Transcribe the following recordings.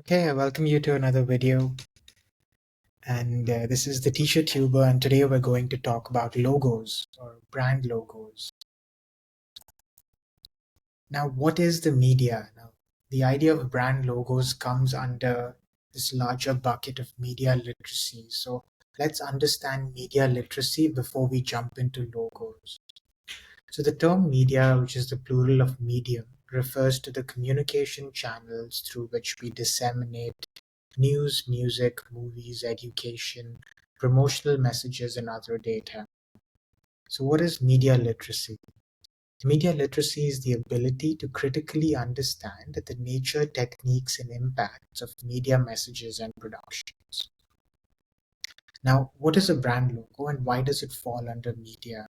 Okay, I welcome you to another video. And this is the T-shirt tuber, and today we're going to talk about logos or brand logos. Now, what is the media? Now, the idea of brand logos comes under this larger bucket of media literacy. So let's understand media literacy before we jump into logos. So the term media, which is the plural of medium, refers to the communication channels through which we disseminate news, music, movies, education, promotional messages, and other data. So, what is media literacy? Media literacy is the ability to critically understand the nature, techniques, and impacts of media messages and productions. Now, what is a brand logo and why does it fall under media?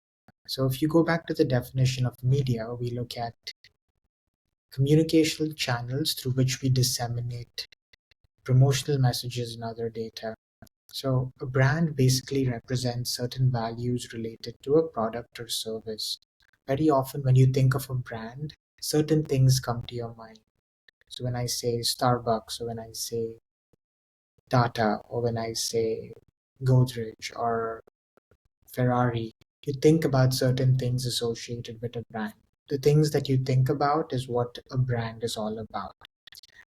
So, if you go back to the definition of media, we look at communication channels through which we disseminate promotional messages and other data. So a brand basically represents certain values related to a product or service. Very often when you think of a brand, certain things come to your mind. So when I say Starbucks, or when I say Tata, or when I say Godrej or Ferrari, you think about certain things associated with a brand. The things that you think about is what a brand is all about.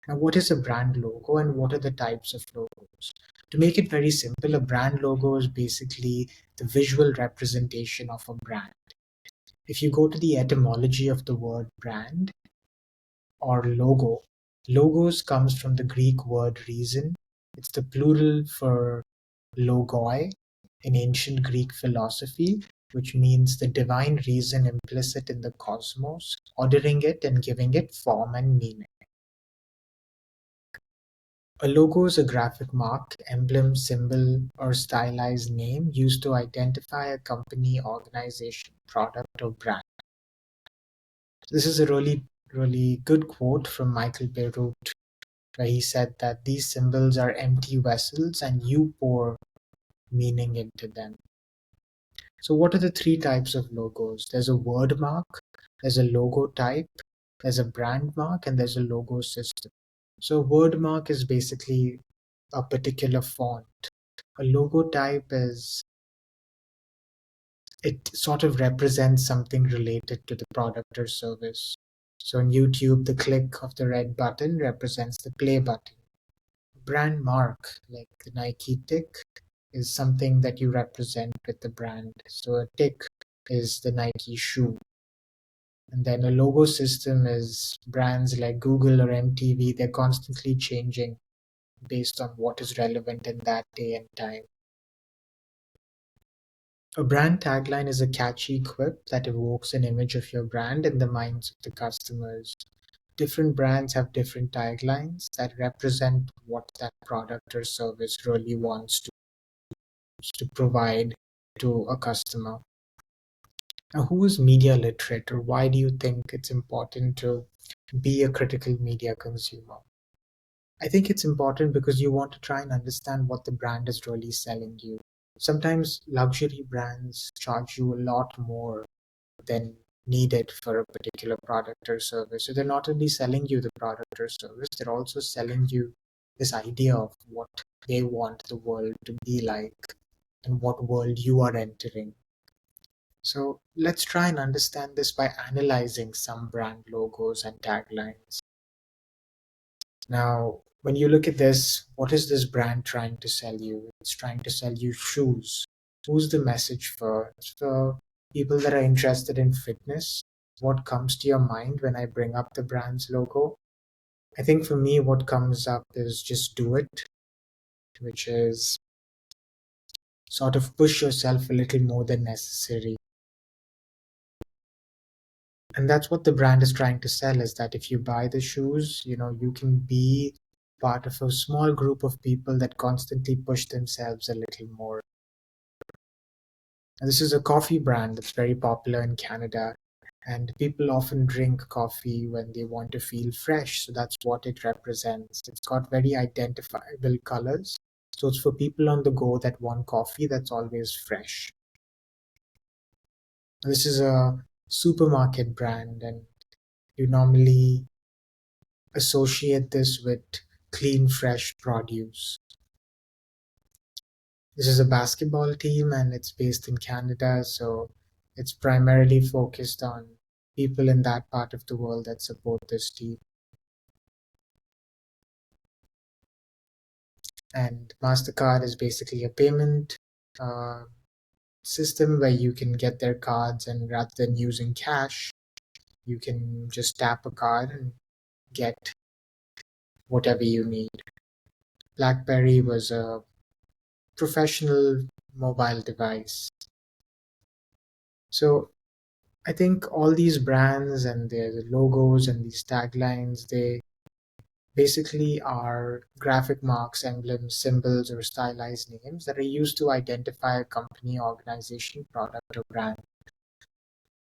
Now, what is a brand logo and what are the types of logos? To make it very simple, a brand logo is basically the visual representation of a brand. If you go to the etymology of the word brand or logo, logos comes from the Greek word reason. It's the plural for logoi in ancient Greek philosophy, which means the divine reason implicit in the cosmos, ordering it and giving it form and meaning. A logo is a graphic mark, emblem, symbol, or stylized name used to identify a company, organization, product, or brand. This is a really good quote from Michael Beirut, where he said that these symbols are empty vessels and you pour meaning into them. So, what are the three types of logos? There's a word mark, there's a logo type, there's a brand mark, and there's a logo system. So, word mark is basically a particular font. A logo type is it sort of represents something related to the product or service. So on YouTube, the click of the red button represents the play button. Brand mark, like the Nike tick, is something that you represent with the brand. So a tick is the Nike shoe. And then a logo system is brands like Google or MTV, they're constantly changing based on what is relevant in that day and time. A brand tagline is a catchy quip that evokes an image of your brand in the minds of the customers. Different brands have different taglines that represent what that product or service really wants to provide to a customer. Now, who is media literate, or why do you think it's important to be a critical media consumer? I think it's important because you want to try and understand what the brand is really selling you. Sometimes luxury brands charge you a lot more than needed for a particular product or service. So they're not only selling you the product or service, they're also selling you this idea of what they want the world to be like and what world you are entering. So let's try and understand this by analyzing some brand logos and taglines. Now, when you look at this, what is this brand trying to sell you? It's trying to sell you shoes. Who's the message for? It's for people that are interested in fitness. What comes to your mind when I bring up the brand's logo? I think for me, what comes up is just do it, which is sort of push yourself a little more than necessary. And that's what the brand is trying to sell is that if you buy the shoes, you can be part of a small group of people that constantly push themselves a little more. And this is a coffee brand that's very popular in Canada, and people often drink coffee when they want to feel fresh. So that's what it represents. It's got very identifiable colors. So it's for people on the go that want coffee that's always fresh. This is a supermarket brand, and you normally associate this with clean, fresh produce. This is a basketball team and it's based in Canada, so it's primarily focused on people in that part of the world that support this team. And MasterCard is basically a payment uh, system where you can get their cards, and rather than using cash, you can just tap a card and get whatever you need. BlackBerry was a professional mobile device. So I think all these brands and their logos and these taglines, they basically are graphic marks, emblems, symbols, or stylized names that are used to identify a company, organization, product, or brand.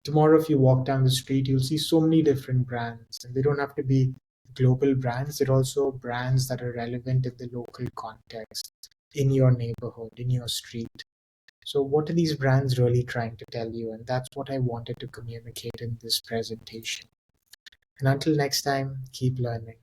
Tomorrow, if you walk down the street, you'll see so many different brands, and they don't have to be global brands. They're also brands that are relevant in the local context, in your neighborhood, in your street. So, what are these brands really trying to tell you? And that's what I wanted to communicate in this presentation. And until next time, keep learning.